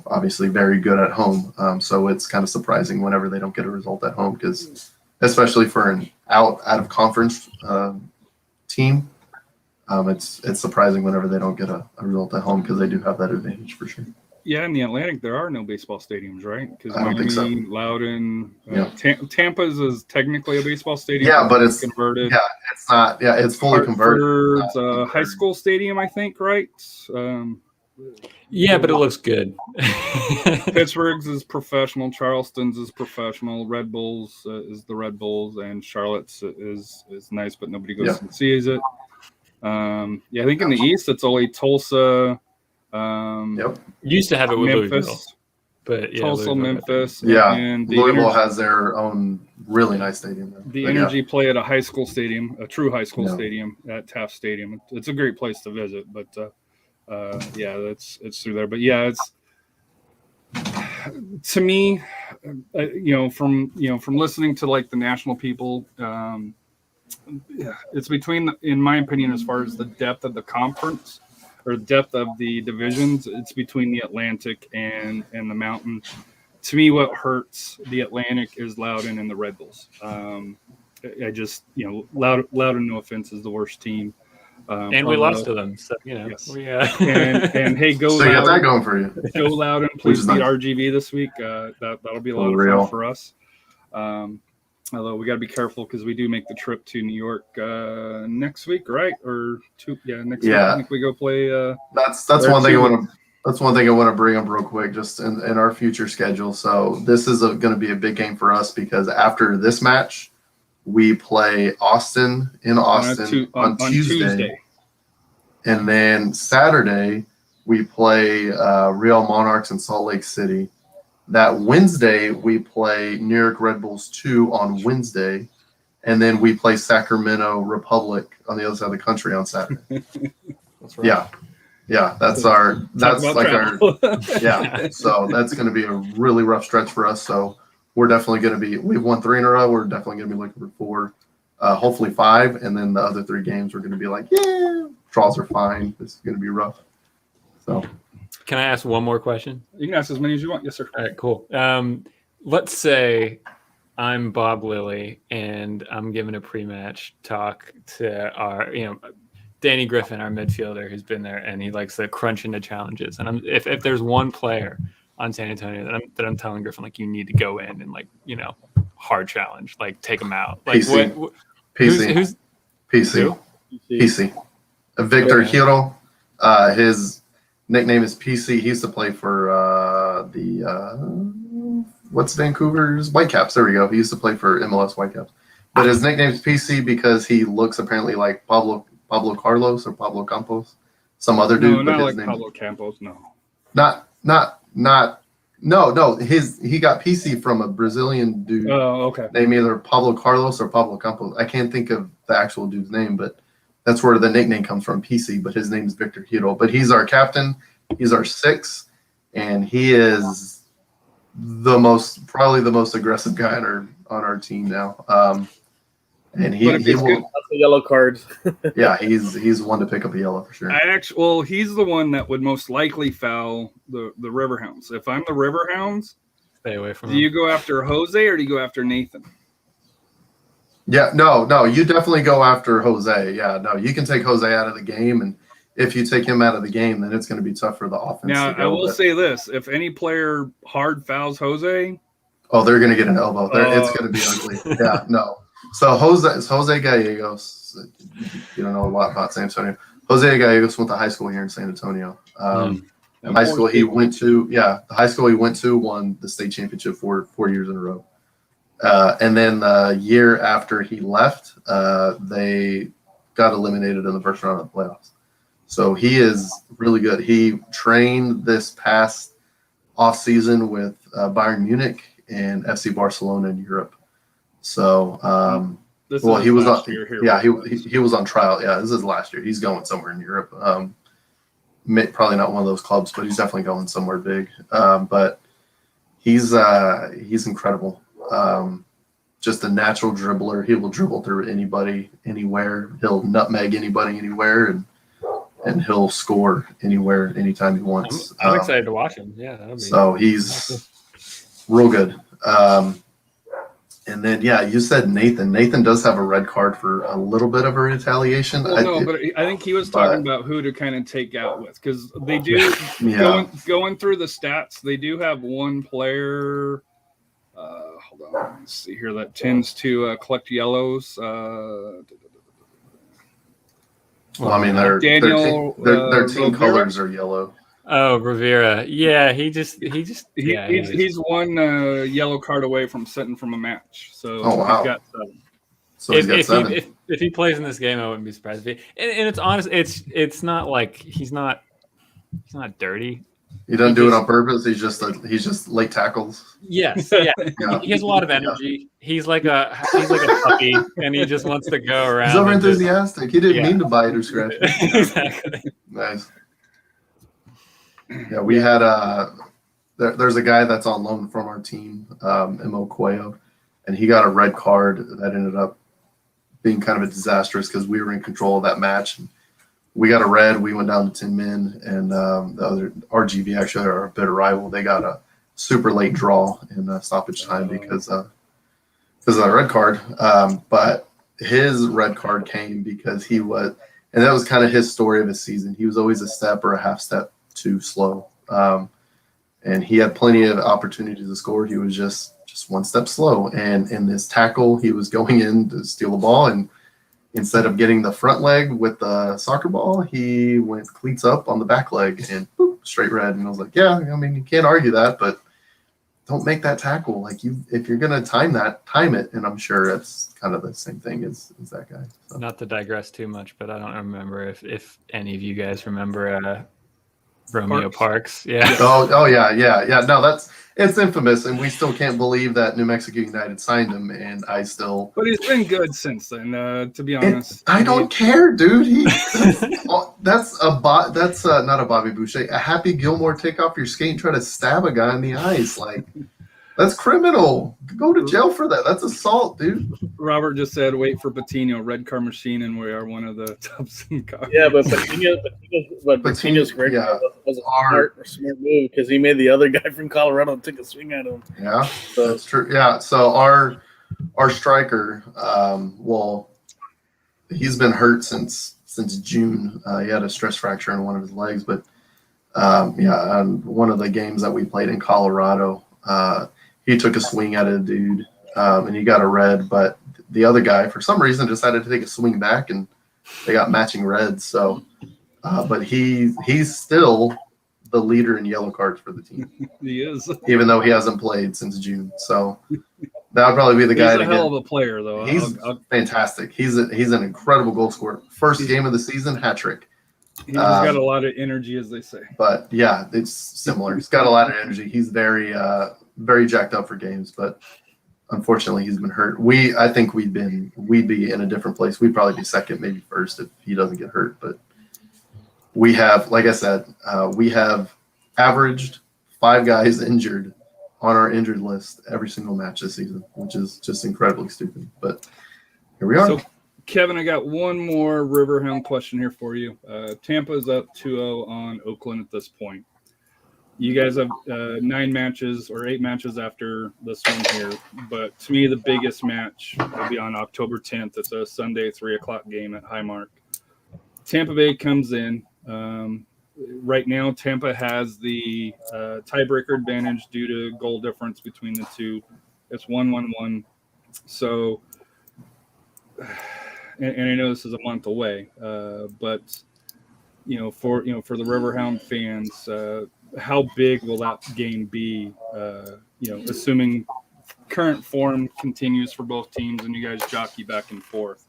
obviously very good at home. So it's kind of surprising whenever they don't get a result at home, because especially for an out of conference team, it's surprising whenever they don't get a result at home, because they do have that advantage for sure. Yeah, in the Atlantic, there are no baseball stadiums, right? Because I don't think so. Loudoun, Tampa's is technically a baseball stadium. Yeah, but it's converted. Yeah, it's not. Yeah, it's fully converted. It's a high school stadium, I think, right? Yeah, but it looks good. Pittsburgh's is professional. Charleston's is professional. Red Bulls is the Red Bulls, and Charlotte's is nice, but nobody goes and sees it. I think in the East, it's only Tulsa. Used to have it with Memphis, Louisville, but Tulsa, Memphis. And Louisville has their own really nice stadium there. The Energy play at a high school stadium, a true high school stadium at Taft Stadium. It's a great place to visit, but it's through there. But yeah, it's to me, from listening to like the national people, it's between, in my opinion, as far as the depth of the conference. or depth of the divisions, it's between the Atlantic and the Mountain. To me, what hurts the Atlantic is Loudoun and the Red Bulls. I just, Loudoun, no offense, is the worst team. And we lost to them, so yes. we and hey, go So you got that Loudoun. going for you. Go Loudoun, please Which beat is nice. RGV this week. That'll be a lot of Unreal. fun for us. Although we got to be careful because we do make the trip to New York next week, right? Next week. I think we go play. That's There one thing I too. want to. That's one thing I want to bring up real quick, just in our future schedule. So this is going to be a big game for us because after this match, we play Austin in Austin on Tuesday. And then Saturday, we play Real Monarchs in Salt Lake City. That Wednesday, we play New York Red Bulls 2 on Wednesday. And then we play Sacramento Republic on the other side of the country on Saturday. That's right. Yeah, that's Talk about like travel. yeah. So that's going to be a really rough stretch for us. So we're definitely going to be, we've won 3 in a row. We're definitely going to be looking for 4, hopefully 5. And then the other 3 games, we're going to be like, draws are fine. This is going to be rough. So. Can I ask one more question? You can ask as many as you want. Yes, sir. All right, cool. Let's say I'm Bob Lilly and I'm giving a pre-match talk to our, Danny Griffin, our midfielder, who's been there, and he likes to crunch into challenges. And if there's one player on San Antonio that I'm telling Griffin, like, you need to go in and, like, hard challenge, like, take him out. Like, PC. Who's PC. who? PC. Victor Hiro. His nickname is PC. He used to play for what's Vancouver's Whitecaps. There we go. He used to play for MLS Whitecaps. But his nickname is PC because he looks apparently like Pablo Carlos or Pablo Campos, some other dude. No, but not his like name, Pablo Campos. No. No. He got PC from a Brazilian dude Oh, okay. named either Pablo Carlos or Pablo Campos. I can't think of the actual dude's name, but that's where the nickname comes from, PC. But his name is Victor Hiro. But he's our captain. He's our 6, and he is probably the most aggressive guy on our team now. And he But if it's will. good- That's the yellow cards. Yeah, he's one to pick up a yellow for sure. He's the one that would most likely foul the Riverhounds. If I'm the Riverhounds, Stay away from do him. you go after Jose or do you go after Nathan? Yeah, no, you definitely go after Jose. Yeah, no, you can take Jose out of the game, and if you take him out of the game, then it's going to be tough for the offense. Now, to go, I will but- say this: if any player hard fouls Jose, Oh, they're going to get an elbow. It's going to be ugly. Yeah, no. So Jose Gallegos, you don't know a lot about San Antonio. Jose Gallegos went to high school here in San Antonio. The high school he went to, won the state championship 4 years in a row. And then the year after he left, they got eliminated in the first round of the playoffs. So he is really good. He trained this past off season with Bayern Munich and FC Barcelona in Europe. So, this well, is he was last on. year here. Yeah, he was on trial. Yeah, this is last year. He's going somewhere in Europe. Probably not one of those clubs, but he's definitely going somewhere big. But he's incredible. Just a natural dribbler. He will dribble through anybody, anywhere. He'll nutmeg anybody, anywhere, and he'll score anywhere, anytime he wants. I'm excited to watch him. Yeah, that'll be So he's real good. And then, yeah, you said Nathan. Nathan does have a red card for a little bit of a retaliation. Well, but I think he was talking about who to kind of take out with, because they do going through the stats. They do have one player. Hold on, let's see here. That tends to collect yellows. Well, I mean, their team Rivera? colors are yellow. Oh, Rivera. Yeah, he's one yellow card away from sitting from a match. So Oh, wow. he's got 7. So he's got 7. If he plays in this game, I wouldn't be surprised. And it's honest. It's not like he's not dirty. He doesn't do it on purpose. He's just late tackles. Yes, yeah. Yeah. He has a lot of energy. He's like a puppy, and he just wants to go around. He's over and just- enthusiastic. He didn't mean to bite or scratch. Exactly. Nice. Yeah, we had there's a guy that's on loan from our team, Mo Cuello, and he got a red card that ended up being kind of a disastrous because we were in control of that match. And we got a red. We went down to 10 men, and the other RGV, actually our bitter rival, they got a super late draw in stoppage time because of the red card. But his red card came because he was, and that was kind of his story of his season. He was always a step or a half step too slow, and he had plenty of opportunities to score. He was just one step slow, and in this tackle, he was going in to steal the ball, and instead of getting the front leg with the soccer ball, he went cleats up on the back leg and boop, straight red. And I was like, yeah, I mean, you can't argue that, but don't make that tackle. Like if you're gonna time it. And I'm sure it's kind of the same thing as that guy. So. Not to digress too much, but I don't remember if any of you guys remember Romeo Parks. Yeah. Oh yeah. No, it's infamous, and we still can't believe that New Mexico United signed him. And I still. But he's been good since then. To be honest, I don't care, dude. That's not a Bobby Boucher. A Happy Gilmore take off your skate and try to stab a guy in the eyes. Like, that's criminal. Go to jail for that. That's assault, dude. Robert just said, "Wait for Patino, red car machine," and we are one of the tops in cars. Yeah, but Patino's great. Was a smart move because he made the other guy from Colorado take a swing at him. Yeah, so that's true. Yeah, so our striker, he's been hurt since June. He had a stress fracture in one of his legs, but on one of the games that we played in Colorado, he took a swing at a dude, and he got a red, but the other guy, for some reason, decided to take a swing back, and they got matching reds. So, but he's still the leader in yellow cards for the team. He is, even though he hasn't played since June. So that would probably be the guy. He's a hell of a player, though. He's fantastic. He's an incredible goal scorer. First game of the season, hat trick. He's got a lot of energy, as they say. But yeah, it's similar. He's got a lot of energy. He's very jacked up for games, but unfortunately he's been hurt. I think we'd be in a different place. We'd probably be second, maybe first if he doesn't get hurt. But we have, like I said, we have averaged 5 guys injured on our injured list every single match this season, which is just incredibly stupid. But here we are. So, Kevin, I got one more Riverhound question here for you. Tampa is up 2-0 on Oakland at this point. You guys have 9 matches or 8 matches after this one here. But to me, the biggest match will be on October 10th. It's a Sunday 3:00 game at Highmark. Tampa Bay comes in. Right now, Tampa has the tiebreaker advantage due to goal difference between the two. It's 1-1-1. So, and I know this is a month away, but for the Riverhound fans, how big will that game be? Assuming current form continues for both teams and you guys jockey back and forth,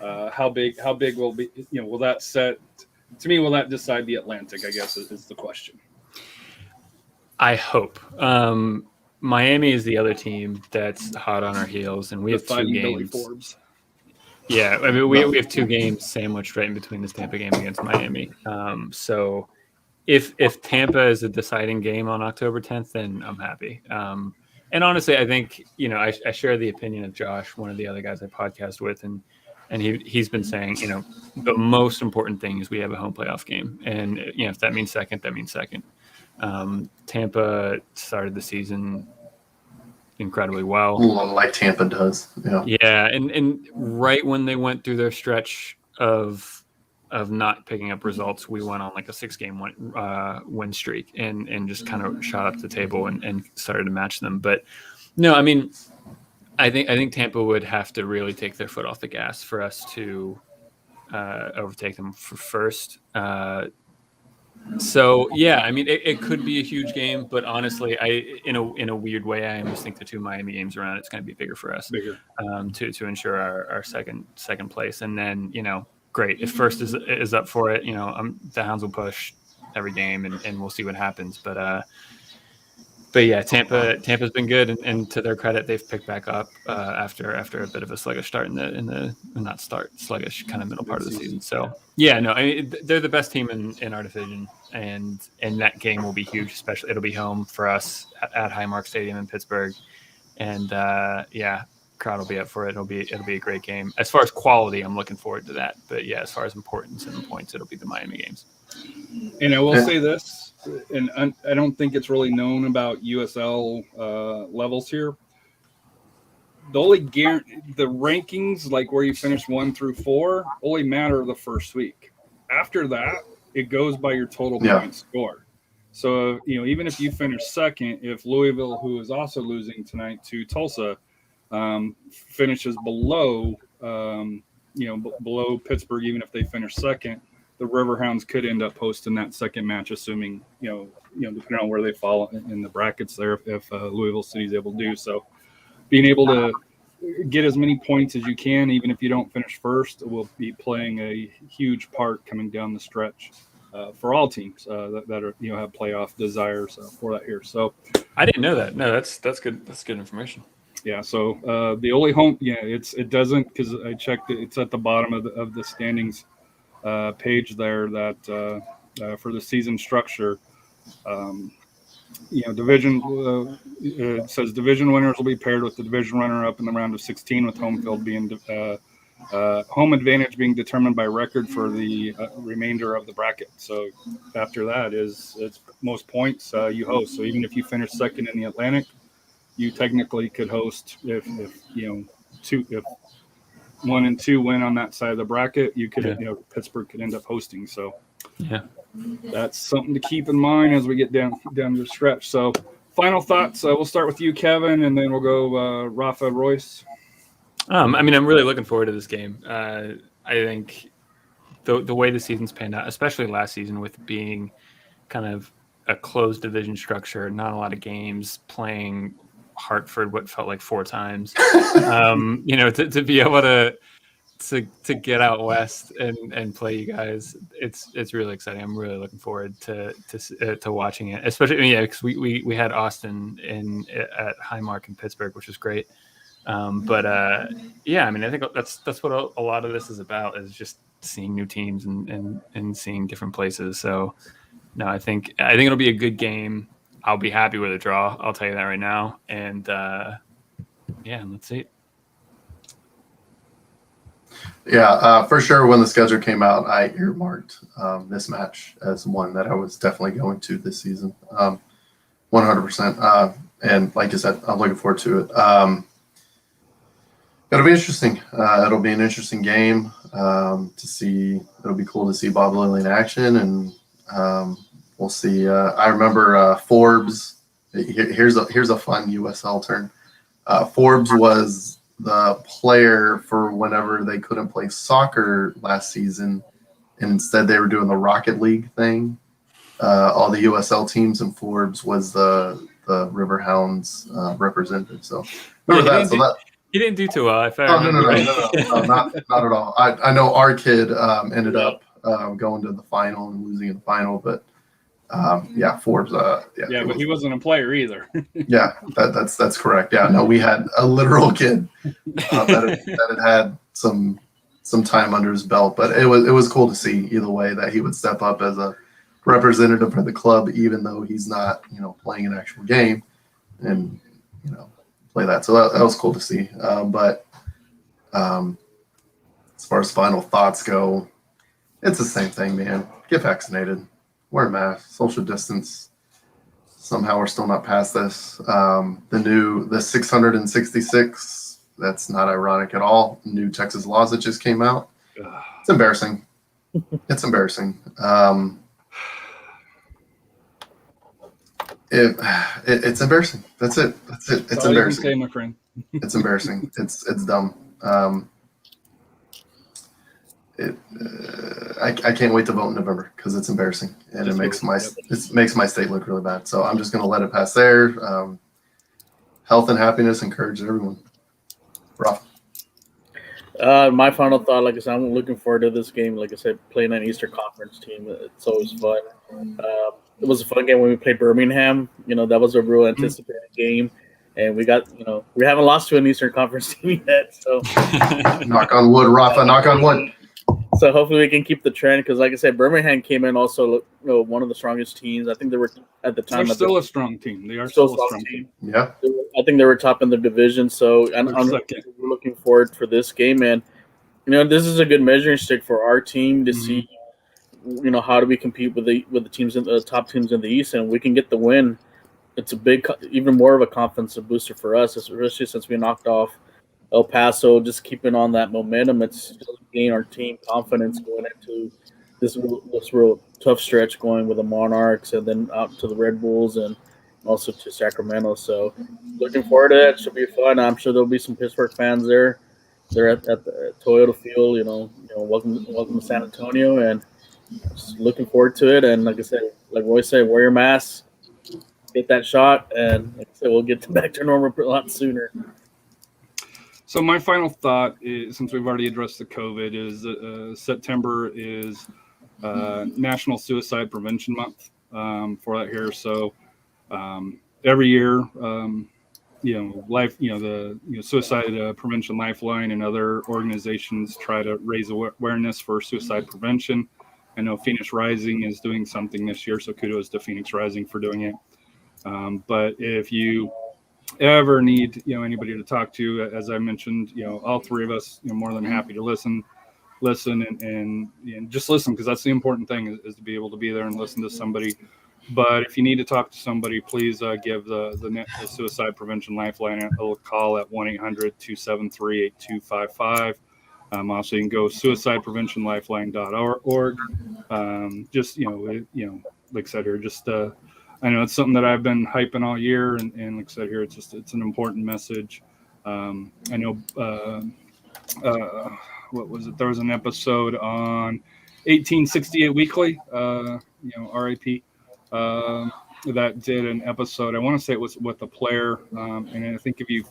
how big will be? Will that set? To me, will that decide the Atlantic? I guess is the question. I hope. Miami is the other team that's hot on our heels, and we have 2 games. Billy Forbes. Yeah, I mean, we have 2 games sandwiched right in between this Tampa game against Miami. So if Tampa is a deciding game on October 10th, then I'm happy. And honestly, I think, I share the opinion of Josh, one of the other guys I podcast with, and he's been saying, the most important thing is we have a home playoff game. And, if that means second, that means second. Tampa started the season incredibly well. Like Tampa does. Yeah. And right when they went through their stretch of not picking up results, we went on like a 6-game win streak and just kind of shot up the table and started to match them. But no, I mean, I think Tampa would have to really take their foot off the gas for us to overtake them for first. So yeah, I mean, it could be a huge game, but honestly, in a weird way, I almost think the 2 Miami games around it's going to be bigger for us, to ensure our second place, and then great if first is up for it. The Hounds will push every game, and we'll see what happens. But yeah, Tampa's been good, and to their credit, they've picked back up after a bit of a sluggish start sluggish kind of middle part of the season. So yeah, no, I mean, they're the best team in our division, and that game will be huge. Especially it'll be home for us at Highmark Stadium in Pittsburgh, and crowd will be up for it. It'll be a great game. As far as quality, I'm looking forward to that. But yeah, as far as importance and points, it'll be the Miami games. And I will say this, and I don't think it's really known about USL levels here. The only the rankings, like where you finish 1 through 4, only matter the first week. After that, it goes by your total points scored. So, even if you finish second, if Louisville, who is also losing tonight to Tulsa, finishes below, below Pittsburgh, even if they finish second, the Riverhounds could end up hosting that second match, assuming, depending on where they fall in the brackets there, if Louisville City is able to do so. Being able to get as many points as you can, even if you don't finish first, will be playing a huge part coming down the stretch for all teams that are have playoff desires for that here. So I didn't know that. No, that's good. That's good information. Yeah. So the only home, it doesn't, because I checked it. It's at the bottom of the standings page there that for the season structure. Division it says division winners will be paired with the division runner-up in the round of 16, with home field being home advantage being determined by record for the remainder of the bracket. So after that it's most points you host. So even if you finish second in the Atlantic, you technically could host if 1 and 2 win on that side of the bracket. You could Pittsburgh could end up hosting. So that's something to keep in mind as we get down the stretch. So final thoughts. We'll start with you, Kevin, and then we'll go Rafa, Royce. I'm really looking forward to this game. I think the way the season's panned out, especially last season, with being kind of a closed division structure, not a lot of games, playing Hartford what felt like 4 times, to be able to get out west and play you guys, it's really exciting. I'm really looking forward to watching it, especially because we had Austin at Highmark in Pittsburgh, which was great. I think that's what a lot of this is about, is just seeing new teams and seeing different places. So no, I think it'll be a good game. I'll be happy with a draw. I'll tell you that right now. And let's see. Yeah, for sure. When the schedule came out, I earmarked this match as one that I was definitely going to this season, 100%. And like I said, I'm looking forward to it. It'll be interesting. It'll be an interesting game to see. It'll be cool to see Bob Lilly in action, and we'll see. I remember Forbes. Here's a fun USL turn. Forbes was the player for whenever they couldn't play soccer last season, and instead they were doing the Rocket League thing. All the USL teams, and Forbes was the Riverhounds representative. So remember that. He didn't do too well. No, not at all. I know our kid ended up going to the final and losing in the final, but Forbes. But he wasn't a player either. Yeah, that's correct. Yeah, no, we had a literal kid that had some time under his belt, but it was cool to see either way that he would step up as a representative for the club, even though he's not playing an actual game, and play that. So that was cool to see. But as far as final thoughts go, it's the same thing, man. Get vaccinated. Wear a mask, social distance. Somehow we're still not past this. The 666, that's not ironic at all. New Texas laws that just came out. It's embarrassing. It's embarrassing. It's embarrassing. That's it. It's embarrassing. Say, my friend. It's embarrassing. It's dumb. I can't wait to vote in November because it's embarrassing, and it makes my state look really bad. So I'm just going to let it pass there. Health and happiness, encourage everyone. Rough. My final thought, like I said, I'm looking forward to this game. Like I said, playing an Eastern Conference team, it's always fun. It was a fun game when we played Birmingham. That was a real anticipated game. And we got, we haven't lost to an Eastern Conference team yet. So knock on wood, Rafa, knock on wood. So hopefully we can keep the trend because, like I said, Birmingham came in also one of the strongest teams. I think they were at the time. They're still a strong team. They are still still a strong team. Yeah. I think they were top in their division. So and we're looking forward for this game. And this is a good measuring stick for our team to see. How do we compete with the teams in the top teams in the East, and we can get the win. It's a big, even more of a confidence booster for us, especially since we knocked off El Paso. Just keeping on that momentum, it's gain our team confidence going into this real tough stretch, going with the Monarchs and then out to the Red Bulls and also to Sacramento. So looking forward to that. It should be fun. I'm sure there'll be some Pittsburgh fans there. They're at the Toyota Field. Welcome to San Antonio, and just looking forward to it. And like I said, like Roy said, wear your mask, get that shot, and like I said, we'll get back to normal a lot sooner. So my final thought is, since we've already addressed the COVID, is September is National Suicide Prevention Month for that here. So every year, the Suicide Prevention Lifeline and other organizations try to raise awareness for suicide prevention. I know Phoenix Rising is doing something this year, so kudos to Phoenix Rising for doing it. But if you ever need anybody to talk to, as I mentioned, all three of us more than happy to listen and just listen, because that's the important thing is to be able to be there and listen to somebody. But if you need to talk to somebody, please give the Suicide Prevention Lifeline a call at 1-800-273-8255. Also, you can go suicidepreventionlifeline.org. Like I said here, I know it's something that I've been hyping all year, and like I said here, it's an important message. I know, what was it? There was an episode on 1868 Weekly, RIP, that did an episode. I want to say it was with a player, and I think if you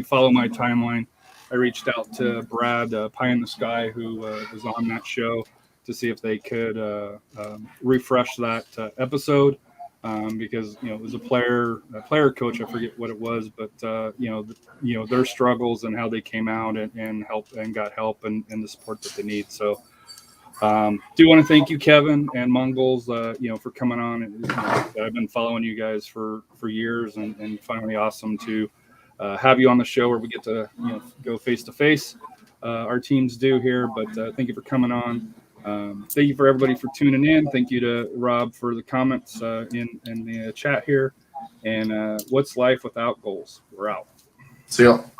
follow my timeline, I reached out to Brad Pie in the Sky, who was on that show, to see if they could refresh that episode. Because it was a player coach, I forget what it was, but their struggles and how they came out and got help and the support that they need. So do want to thank you, Kevin and Mongols, for coming on. I've been following you guys for years, and finally awesome to have you on the show where we get to go face to face. Our teams do here, but thank you for coming on. Thank you for everybody for tuning in. Thank you to Rob for the comments in the chat here. And what's life without goals? We're out. See y'all.